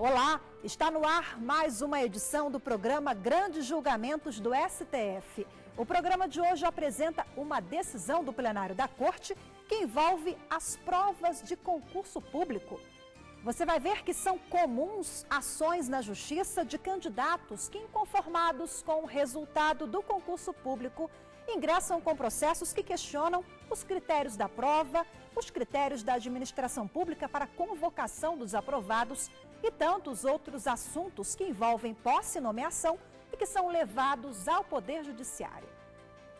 Olá, está no ar mais uma edição do programa Grandes Julgamentos do STF. O programa de hoje apresenta uma decisão do plenário da Corte que envolve as provas de concurso público. Você vai ver que são comuns ações na Justiça de candidatos que, inconformados com o resultado do concurso público, ingressam com processos que questionam os critérios da prova, os critérios da administração pública para convocação dos aprovados e tantos outros assuntos que envolvem posse e nomeação e que são levados ao Poder Judiciário.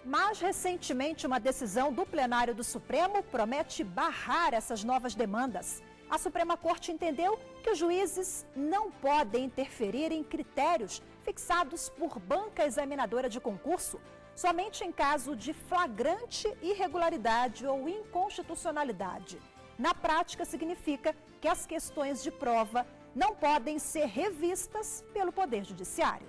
Mais recentemente, uma decisão do plenário do Supremo promete barrar essas novas demandas. A Suprema Corte entendeu que os juízes não podem interferir em critérios fixados por banca examinadora de concurso, somente em caso de flagrante irregularidade ou inconstitucionalidade. Na prática, significa que as questões de prova não podem ser revistas pelo Poder Judiciário.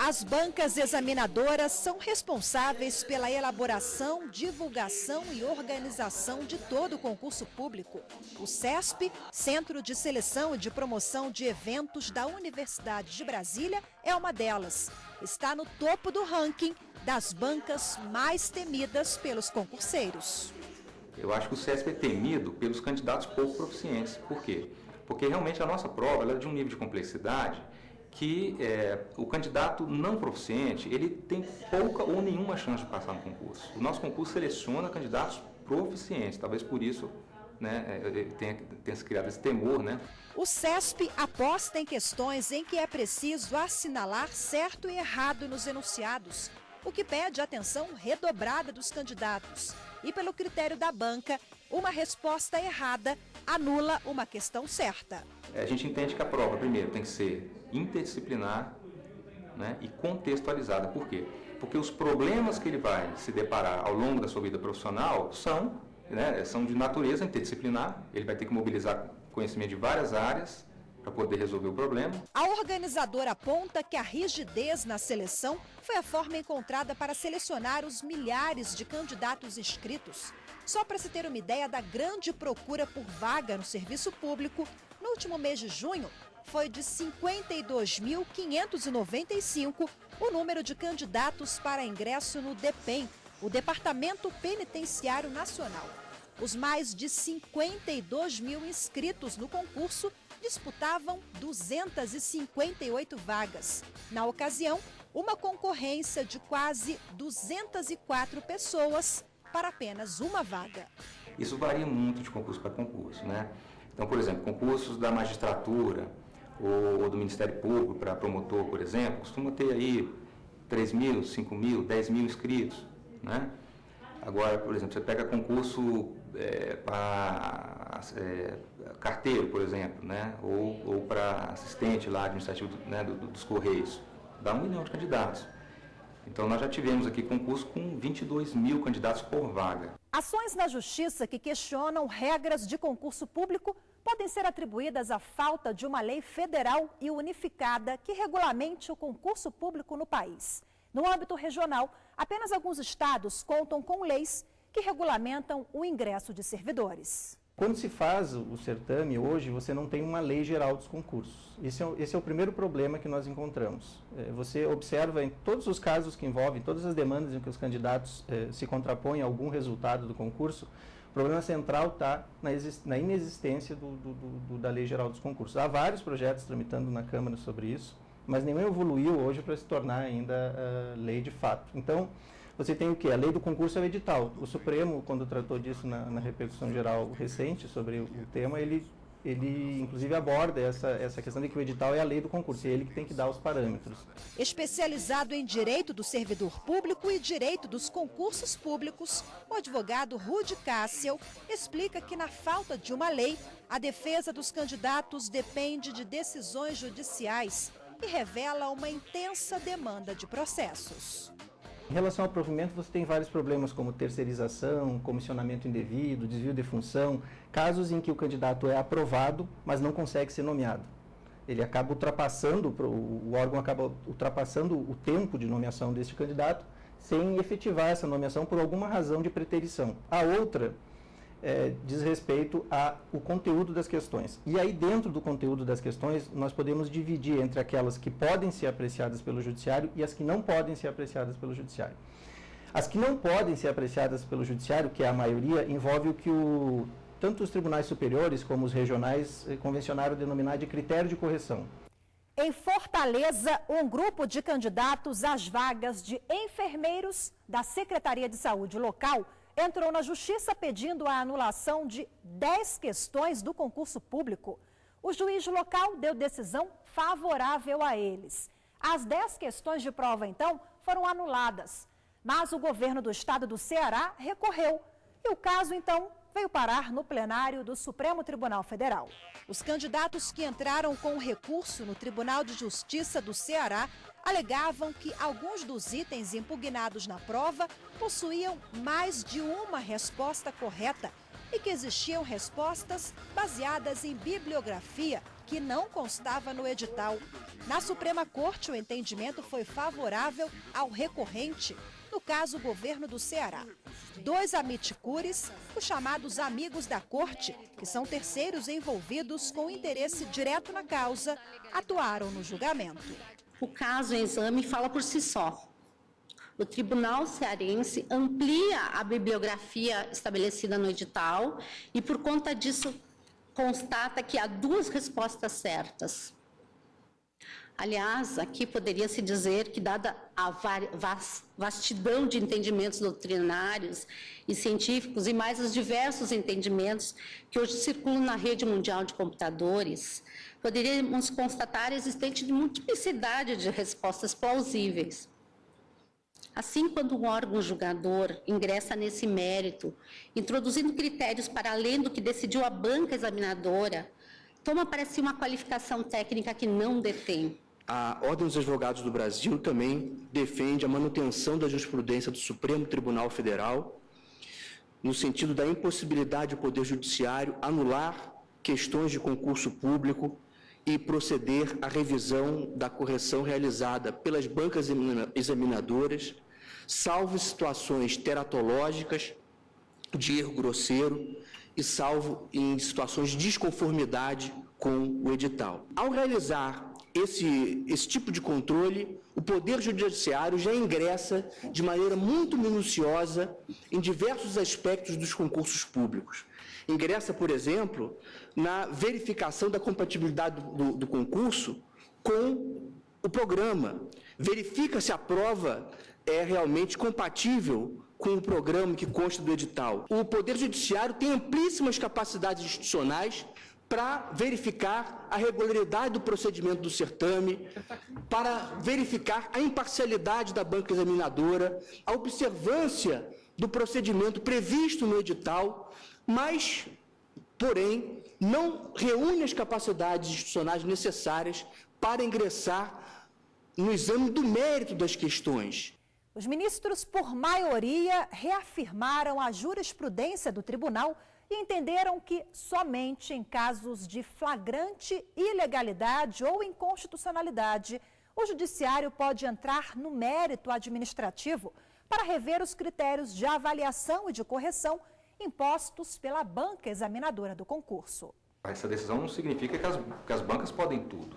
As bancas examinadoras são responsáveis pela elaboração, divulgação e organização de todo o concurso público. O CESP, Centro de Seleção e de Promoção de Eventos da Universidade de Brasília, é uma delas. Está no topo do ranking das bancas mais temidas pelos concurseiros. Eu acho que o CESP é temido pelos candidatos pouco proficientes. Por quê? Porque realmente a nossa prova ela é de um nível de complexidade que o candidato não proficiente, ele tem pouca ou nenhuma chance de passar no concurso. O nosso concurso seleciona candidatos proficientes, talvez por isso tenha se criado esse temor, né? O CESP aposta em questões em que é preciso assinalar certo e errado nos enunciados, o que pede atenção redobrada dos candidatos. E pelo critério da banca, uma resposta errada anula uma questão certa. A gente entende que a prova, primeiro, tem que ser interdisciplinar, né, e contextualizada. Por quê? Porque os problemas que ele vai se deparar ao longo da sua vida profissional são de natureza interdisciplinar. Ele vai ter que mobilizar conhecimento de várias áreas para poder resolver o problema. A organizadora aponta que a rigidez na seleção foi a forma encontrada para selecionar os milhares de candidatos inscritos. Só para se ter uma ideia da grande procura por vaga no serviço público, no último mês de junho, foi de 52.595 o número de candidatos para ingresso no DEPEN, o Departamento Penitenciário Nacional. Os mais de 52 mil inscritos no concurso disputavam 258 vagas. Na ocasião, uma concorrência de quase 204 pessoas para apenas uma vaga. Isso varia muito de concurso para concurso, né? Então, por exemplo, concursos da magistratura ou do Ministério Público para promotor, por exemplo, costuma ter aí 3 mil, 5 mil, 10 mil inscritos, né? Agora, por exemplo, você pega concurso para carteiro, por exemplo, né? ou para assistente lá administrativo dos Correios, dá 1 milhão de candidatos. Então, nós já tivemos aqui concurso com 22 mil candidatos por vaga. Ações na Justiça que questionam regras de concurso público podem ser atribuídas à falta de uma lei federal e unificada que regulamente o concurso público no país. No âmbito regional, apenas alguns estados contam com leis que regulamentam o ingresso de servidores. Quando se faz o certame, hoje, você não tem uma lei geral dos concursos. Esse é o primeiro problema que nós encontramos. Você observa em todos os casos que envolvem, todas as demandas em que os candidatos se contrapõem a algum resultado do concurso, o problema central está na inexistência da lei geral dos concursos. Há vários projetos tramitando na Câmara sobre isso, mas nenhum evoluiu hoje para se tornar ainda lei de fato. Então, você tem o quê? A lei do concurso é o edital. O Supremo, quando tratou disso na repercussão geral recente sobre o tema, ele inclusive aborda essa questão de que o edital é a lei do concurso, é ele que tem que dar os parâmetros. Especializado em direito do servidor público e direito dos concursos públicos, o advogado Rudy Cassiel explica que na falta de uma lei, a defesa dos candidatos depende de decisões judiciais e revela uma intensa demanda de processos. Em relação ao provimento, você tem vários problemas como terceirização, comissionamento indevido, desvio de função, casos em que o candidato é aprovado, mas não consegue ser nomeado. Ele acaba ultrapassando, o órgão acaba ultrapassando o tempo de nomeação deste candidato sem efetivar essa nomeação por alguma razão de preterição. A outra diz respeito ao conteúdo das questões. E aí, dentro do conteúdo das questões, nós podemos dividir entre aquelas que podem ser apreciadas pelo Judiciário e as que não podem ser apreciadas pelo Judiciário. As que não podem ser apreciadas pelo Judiciário, que é a maioria, envolve o que tanto os tribunais superiores como os regionais convencionaram denominar de critério de correção. Em Fortaleza, um grupo de candidatos às vagas de enfermeiros da Secretaria de Saúde local entrou na Justiça pedindo a anulação de 10 questões do concurso público. O juiz local deu decisão favorável a eles. As 10 questões de prova, então, foram anuladas. Mas o governo do estado do Ceará recorreu. E o caso, então, veio parar no plenário do Supremo Tribunal Federal. Os candidatos que entraram com o recurso no Tribunal de Justiça do Ceará alegavam que alguns dos itens impugnados na prova possuíam mais de uma resposta correta e que existiam respostas baseadas em bibliografia que não constava no edital. Na Suprema Corte, o entendimento foi favorável ao recorrente, no caso, o governo do Ceará. 2 amiticures, os chamados amigos da corte, que são terceiros envolvidos com interesse direto na causa, atuaram no julgamento. O caso em exame fala por si só. O Tribunal Cearense amplia a bibliografia estabelecida no edital e, por conta disso, constata que há 2 respostas certas. Aliás, aqui poderia-se dizer que, dada a vastidão de entendimentos doutrinários e científicos e mais os diversos entendimentos que hoje circulam na rede mundial de computadores, poderíamos constatar a existência de multiplicidade de respostas plausíveis. Assim, quando um órgão julgador ingressa nesse mérito, introduzindo critérios para além do que decidiu a banca examinadora, toma para si uma qualificação técnica que não detém. A Ordem dos Advogados do Brasil também defende a manutenção da jurisprudência do Supremo Tribunal Federal, no sentido da impossibilidade do Poder Judiciário anular questões de concurso público e proceder à revisão da correção realizada pelas bancas examinadoras, salvo situações teratológicas de erro grosseiro e salvo em situações de desconformidade com o edital. Ao realizar esse tipo de controle, o Poder Judiciário já ingressa de maneira muito minuciosa em diversos aspectos dos concursos públicos. Ingressa, por exemplo, na verificação da compatibilidade do concurso com o programa. Verifica se a prova é realmente compatível com o programa que consta do edital. O Poder Judiciário tem amplíssimas capacidades institucionais para verificar a regularidade do procedimento do certame, para verificar a imparcialidade da banca examinadora, a observância do procedimento previsto no edital, mas, porém, não reúne as capacidades institucionais necessárias para ingressar no exame do mérito das questões. Os ministros, por maioria, reafirmaram a jurisprudência do tribunal e entenderam que somente em casos de flagrante ilegalidade ou inconstitucionalidade, o judiciário pode entrar no mérito administrativo para rever os critérios de avaliação e de correção impostos pela banca examinadora do concurso. Essa decisão não significa que as bancas podem tudo,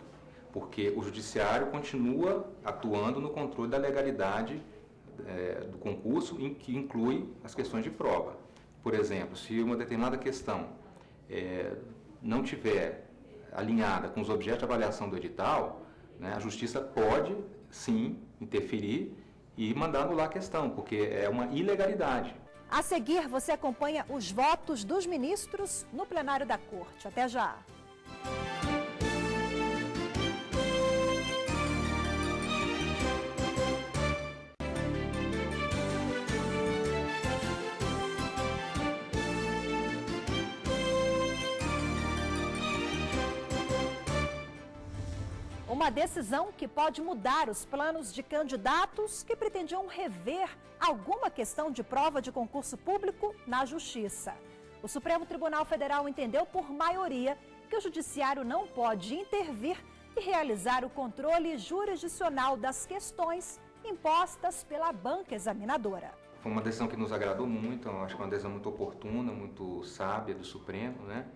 porque o judiciário continua atuando no controle da legalidade do concurso, que inclui as questões de prova. Por exemplo, se uma determinada questão não tiver alinhada com os objetos de avaliação do edital, né, a Justiça pode, sim, interferir e mandar anular a questão, porque é uma ilegalidade. A seguir, você acompanha os votos dos ministros no plenário da Corte. Até já! Uma decisão que pode mudar os planos de candidatos que pretendiam rever alguma questão de prova de concurso público na Justiça. O Supremo Tribunal Federal entendeu por maioria que o Judiciário não pode intervir e realizar o controle jurisdicional das questões impostas pela banca examinadora. Foi uma decisão que nos agradou muito, eu acho que é uma decisão muito oportuna, muito sábia do Supremo, né?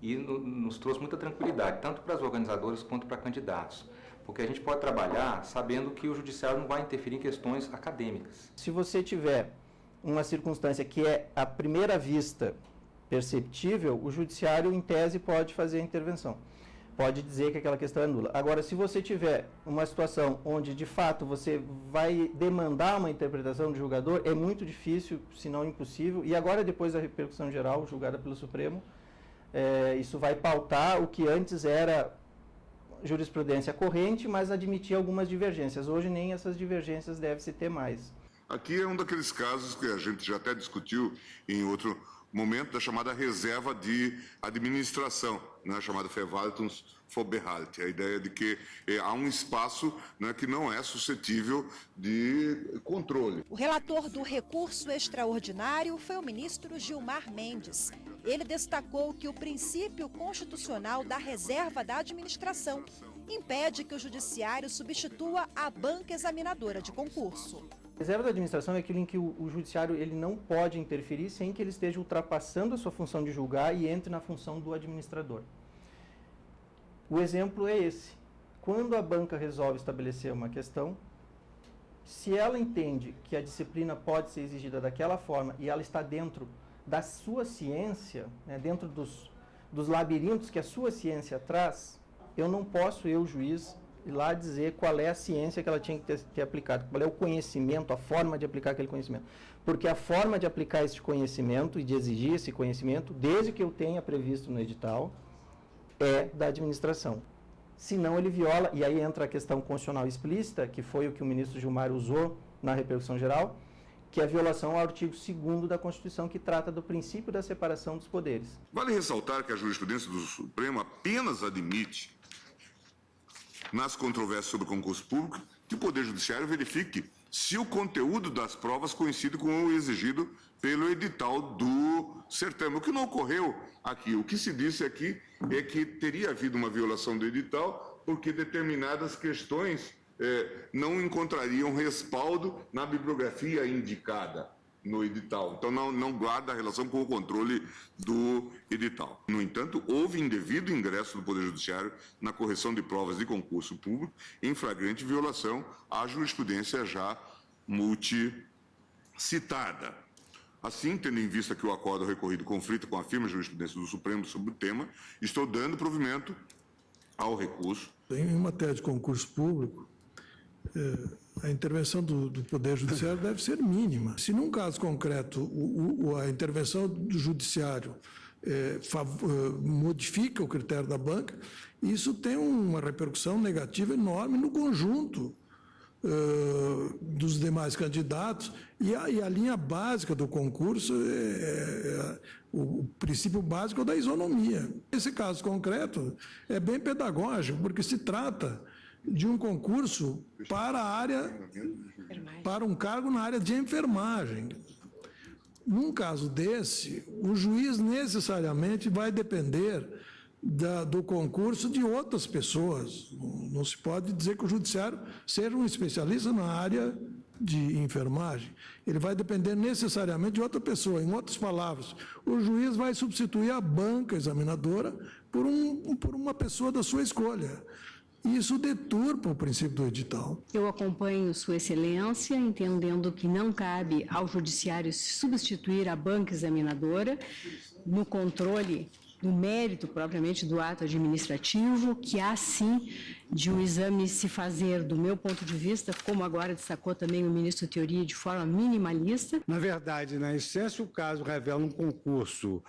E nos trouxe muita tranquilidade, tanto para as organizadoras quanto para candidatos. Porque a gente pode trabalhar sabendo que o judiciário não vai interferir em questões acadêmicas. Se você tiver uma circunstância que é à primeira vista perceptível, o judiciário, em tese, pode fazer a intervenção. Pode dizer que aquela questão é nula. Agora, se você tiver uma situação onde, de fato, você vai demandar uma interpretação do julgador, é muito difícil, se não impossível, e agora, depois da repercussão geral, julgada pelo Supremo, isso vai pautar o que antes era jurisprudência corrente, mas admitia algumas divergências. Hoje, nem essas divergências devem se ter mais. Aqui é um daqueles casos que a gente já até discutiu em outro momento, da chamada reserva de administração, né, chamada Verwaltungsvorbehalt, a ideia de que há um espaço, né, que não é suscetível de controle. O relator do recurso extraordinário foi o ministro Gilmar Mendes. Ele destacou que o princípio constitucional da reserva da administração impede que o judiciário substitua a banca examinadora de concurso. A reserva da administração é aquilo em que o judiciário ele não pode interferir sem que ele esteja ultrapassando a sua função de julgar e entre na função do administrador. O exemplo é esse. Quando a banca resolve estabelecer uma questão, se ela entende que a disciplina pode ser exigida daquela forma e ela está dentro da sua ciência, né, dentro dos labirintos que a sua ciência traz, eu não posso, juiz, ir lá dizer qual é a ciência que ela tinha que ter aplicado, qual é o conhecimento, a forma de aplicar aquele conhecimento. Porque a forma de aplicar esse conhecimento e de exigir esse conhecimento, desde que eu tenha previsto no edital, é da administração. Senão ele viola, e aí entra a questão constitucional explícita, que foi o que o ministro Gilmar usou na repercussão geral, que é a violação ao artigo 2º da Constituição, que trata do princípio da separação dos poderes. Vale ressaltar que a jurisprudência do Supremo apenas admite, nas controvérsias sobre o concurso público, que o Poder Judiciário verifique se o conteúdo das provas coincide com o exigido pelo edital do certame. O que não ocorreu aqui, o que se disse aqui é que teria havido uma violação do edital porque determinadas questões não encontrariam respaldo na bibliografia indicada no edital. Então, não guarda a relação com o controle do edital. No entanto, houve indevido ingresso do Poder Judiciário na correção de provas de concurso público em flagrante violação à jurisprudência já multicitada. Assim, tendo em vista que o acordo recorrido conflita com a firme jurisprudência do Supremo sobre o tema, estou dando provimento ao recurso. Em matéria de concurso público, a intervenção do Poder Judiciário deve ser mínima. Se num caso concreto a intervenção do Judiciário modifica o critério da banca, isso tem uma repercussão negativa enorme no conjunto dos demais candidatos, e a linha básica do concurso o princípio básico da isonomia. Esse caso concreto é bem pedagógico, porque se trata de um concurso para um cargo na área de enfermagem. Num caso desse, o juiz necessariamente vai depender do concurso de outras pessoas. Não se pode dizer que o judiciário seja um especialista na área de enfermagem. Ele vai depender necessariamente de outra pessoa. Em outras palavras, o juiz vai substituir a banca examinadora por uma pessoa da sua escolha. Isso deturpa o princípio do edital. Eu acompanho Sua Excelência, entendendo que não cabe ao Judiciário substituir a banca examinadora no controle do mérito propriamente do ato administrativo, que há sim de o exame se fazer, do meu ponto de vista, como agora destacou também o ministro Teori, de forma minimalista. Na verdade, na essência, o caso revela um concurso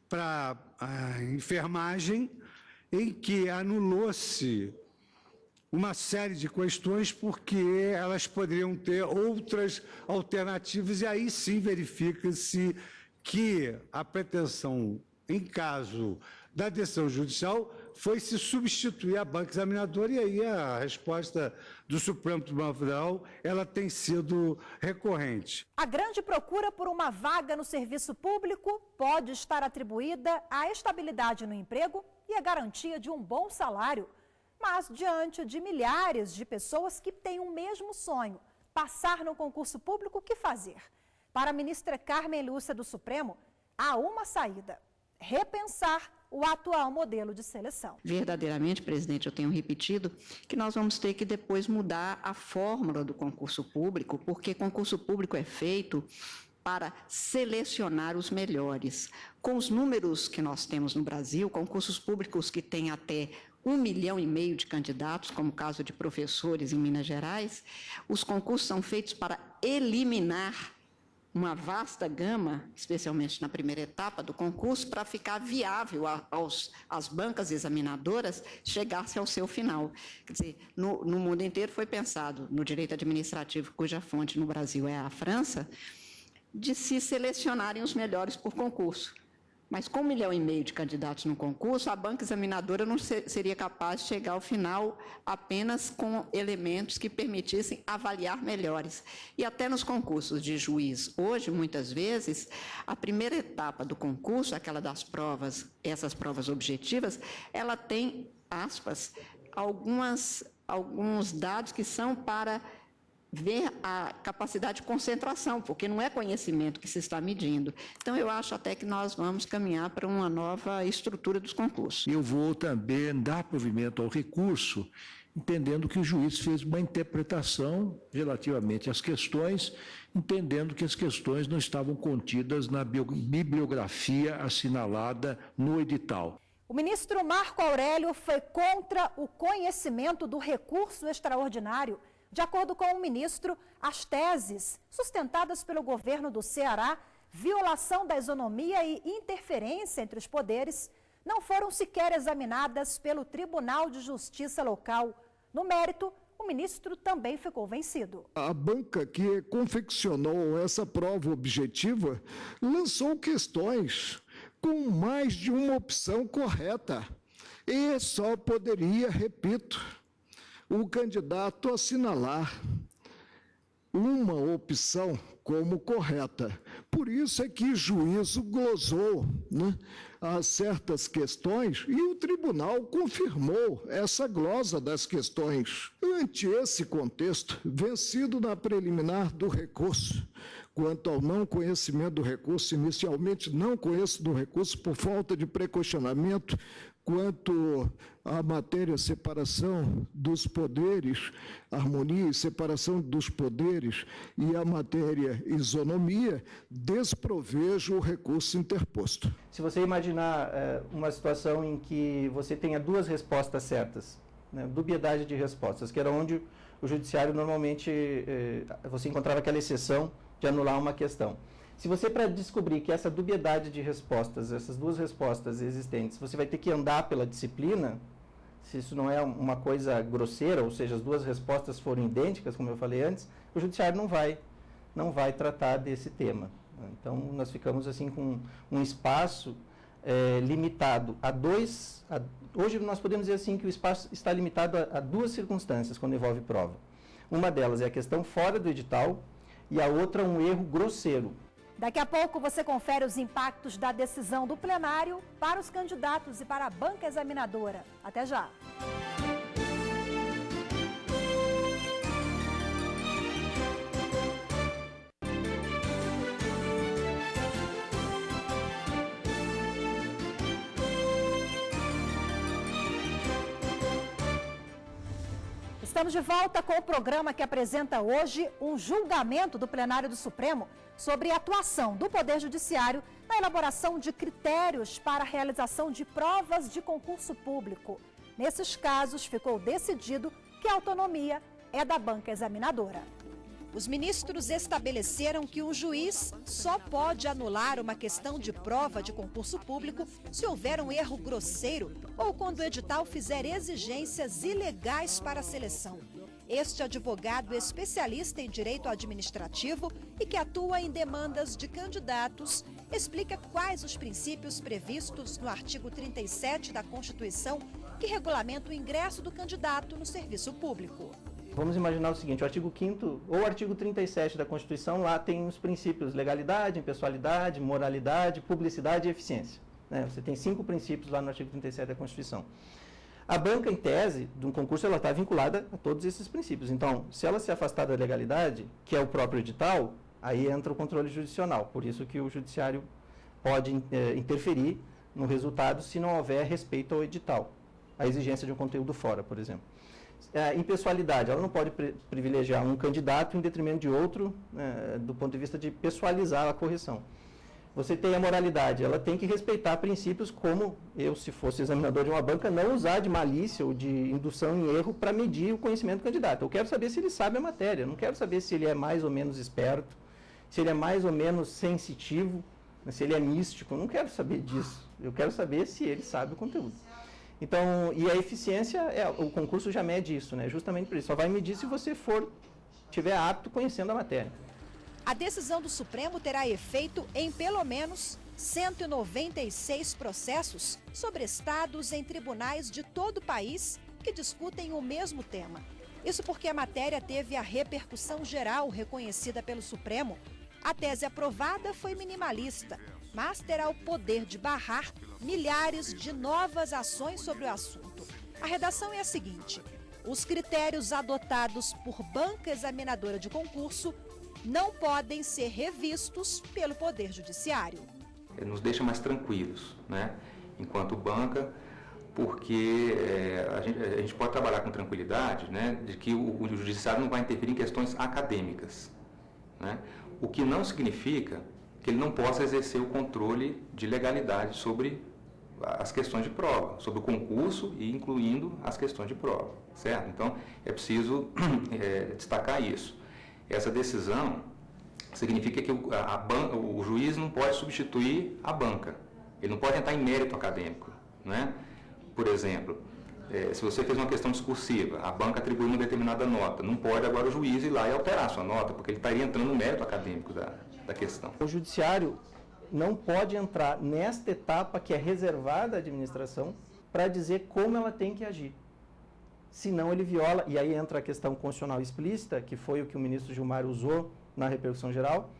para a enfermagem em que anulou-se uma série de questões porque elas poderiam ter outras alternativas, e aí sim verifica-se que a pretensão, em caso da decisão judicial, foi se substituir a banca examinadora, e aí a resposta do Supremo Tribunal Federal ela tem sido recorrente. A grande procura por uma vaga no serviço público pode estar atribuída à estabilidade no emprego e à garantia de um bom salário. Mas, diante de milhares de pessoas que têm o mesmo sonho, passar no concurso público, o que fazer? Para a ministra Carmen Lúcia do Supremo, há uma saída: repensar o atual modelo de seleção. Verdadeiramente, presidente, eu tenho repetido que nós vamos ter que depois mudar a fórmula do concurso público, porque concurso público é feito para selecionar os melhores. Com os números que nós temos no Brasil, concursos públicos que têm até 1,5 milhão de candidatos, como o caso de professores em Minas Gerais, os concursos são feitos para eliminar uma vasta gama, especialmente na primeira etapa do concurso, para ficar viável às bancas examinadoras chegar-se ao seu final. Quer dizer, no mundo inteiro foi pensado, no direito administrativo, cuja fonte no Brasil é a França, de se selecionarem os melhores por concurso. Mas com 1,5 milhão de candidatos no concurso, a banca examinadora não seria capaz de chegar ao final apenas com elementos que permitissem avaliar melhores. E até nos concursos de juiz, hoje, muitas vezes, a primeira etapa do concurso, aquela das provas, essas provas objetivas, ela tem, aspas, alguns dados que são para ver a capacidade de concentração, porque não é conhecimento que se está medindo. Então, eu acho até que nós vamos caminhar para uma nova estrutura dos concursos. Eu vou também dar provimento ao recurso, entendendo que o juiz fez uma interpretação relativamente às questões, entendendo que as questões não estavam contidas na bibliografia assinalada no edital. O ministro Marco Aurélio foi contra o conhecimento do recurso extraordinário. De acordo com o ministro, as teses sustentadas pelo governo do Ceará, violação da isonomia e interferência entre os poderes, não foram sequer examinadas pelo Tribunal de Justiça local. No mérito, o ministro também ficou vencido. A banca que confeccionou essa prova objetiva lançou questões com mais de uma opção correta e só poderia, repito, o candidato assinalar uma opção como correta. Por isso é que o juízo glosou, a certas questões e o tribunal confirmou essa glosa das questões. Ante esse contexto, vencido na preliminar do recurso, quanto ao não conhecimento do recurso, inicialmente não conheço do recurso por falta de prequestionamento, quanto à matéria separação dos poderes, harmonia e separação dos poderes e a matéria isonomia, desprovejo o recurso interposto. Se você imaginar uma situação em que você tenha duas respostas certas, dubiedade de respostas, que era onde o judiciário normalmente, você encontrava aquela exceção de anular uma questão. Se você, para descobrir que essa dubiedade de respostas, essas duas respostas existentes, você vai ter que andar pela disciplina, se isso não é uma coisa grosseira, ou seja, as duas respostas foram idênticas, como eu falei antes, o judiciário não vai tratar desse tema. Então, nós ficamos assim com um espaço limitado a dois... Hoje, nós podemos dizer assim que o espaço está limitado a duas circunstâncias quando envolve prova. Uma delas é a questão fora do edital e a outra um erro grosseiro. Daqui a pouco você confere os impactos da decisão do plenário para os candidatos e para a banca examinadora. Até já! Estamos de volta com o programa que apresenta hoje um julgamento do plenário do Supremo sobre a atuação do Poder Judiciário na elaboração de critérios para a realização de provas de concurso público. Nesses casos, ficou decidido que a autonomia é da banca examinadora. Os ministros estabeleceram que um juiz só pode anular uma questão de prova de concurso público se houver um erro grosseiro ou quando o edital fizer exigências ilegais para a seleção. Este advogado especialista em direito administrativo e que atua em demandas de candidatos explica quais os princípios previstos no artigo 37 da Constituição que regulamenta o ingresso do candidato no serviço público. Vamos imaginar o seguinte, o artigo 5º ou o artigo 37 da Constituição, lá tem os princípios legalidade, impessoalidade, moralidade, publicidade e eficiência. Você tem 5 princípios lá no artigo 37 da Constituição. A banca, em tese, de um concurso, ela está vinculada a todos esses princípios. Então, se ela se afastar da legalidade, que é o próprio edital, aí entra o controle jurisdicional. Por isso que o judiciário pode interferir no resultado se não houver respeito ao edital. A exigência de um conteúdo fora, por exemplo. Impessoalidade, ela não pode privilegiar um candidato em detrimento de outro, do ponto de vista de pessoalizar a correção. Você tem a moralidade, ela tem que respeitar princípios como eu, se fosse examinador de uma banca, não usar de malícia ou de indução em erro para medir o conhecimento do candidato. Eu quero saber se ele sabe a matéria, eu não quero saber se ele é mais ou menos esperto, se ele é mais ou menos sensitivo, se ele é místico, eu não quero saber disso. Eu quero saber se ele sabe o conteúdo. Então, e a eficiência, o concurso já mede isso, né? Justamente por isso. Só vai medir se você tiver apto conhecendo a matéria. A decisão do Supremo terá efeito em pelo menos 196 processos sobre estados em tribunais de todo o país que discutem o mesmo tema. Isso porque a matéria teve a repercussão geral reconhecida pelo Supremo. A tese aprovada foi minimalista, mas terá o poder de barrar milhares de novas ações sobre o assunto. A redação é a seguinte: os critérios adotados por banca examinadora de concurso não podem ser revistos pelo Poder Judiciário. Nos deixa mais tranquilos, né, enquanto banca, porque a gente pode trabalhar com tranquilidade, né, de que o Judiciário não vai interferir em questões acadêmicas, né, o que não significa que ele não possa exercer o controle de legalidade sobre as questões de prova, sobre o concurso e incluindo as questões de prova, certo? Então, é preciso destacar isso. Essa decisão significa que o juiz não pode substituir a banca, ele não pode entrar em mérito acadêmico, né? Por exemplo, se você fez uma questão discursiva, a banca atribuiu uma determinada nota, não pode agora o juiz ir lá e alterar a sua nota, porque ele estaria entrando no mérito acadêmico da questão. O judiciário não pode entrar nesta etapa que é reservada à administração para dizer como ela tem que agir. Senão ele viola, e aí entra a questão constitucional explícita, que foi o que o ministro Gilmar usou na repercussão geral,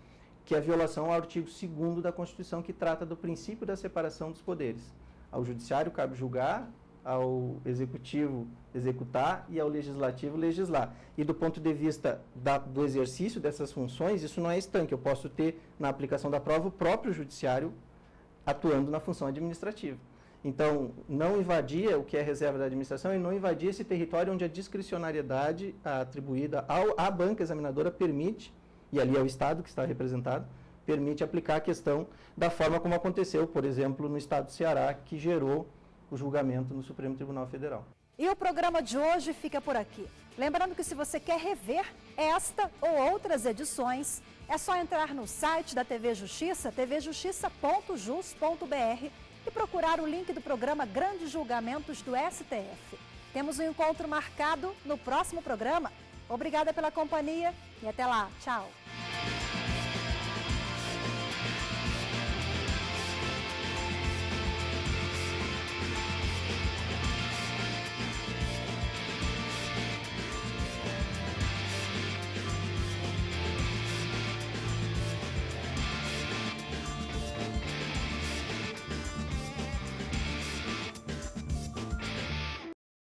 que é a violação ao artigo 2º da Constituição, que trata do princípio da separação dos poderes. Ao judiciário cabe julgar, ao executivo executar e ao legislativo legislar. E do ponto de vista do exercício dessas funções, isso não é estanque. Eu posso ter, na aplicação da prova, o próprio judiciário atuando na função administrativa. Então, não invadia o que é reserva da administração e não invadia esse território onde a discricionariedade atribuída à banca examinadora permite, e ali é o Estado que está representado, permite aplicar a questão da forma como aconteceu, por exemplo, no Estado do Ceará, que gerou o julgamento no Supremo Tribunal Federal. E o programa de hoje fica por aqui. Lembrando que se você quer rever esta ou outras edições, é só entrar no site da TV Justiça, tvjustiça.jus.br, e procurar o link do programa Grandes Julgamentos do STF. Temos um encontro marcado no próximo programa. Obrigada pela companhia e até lá. Tchau.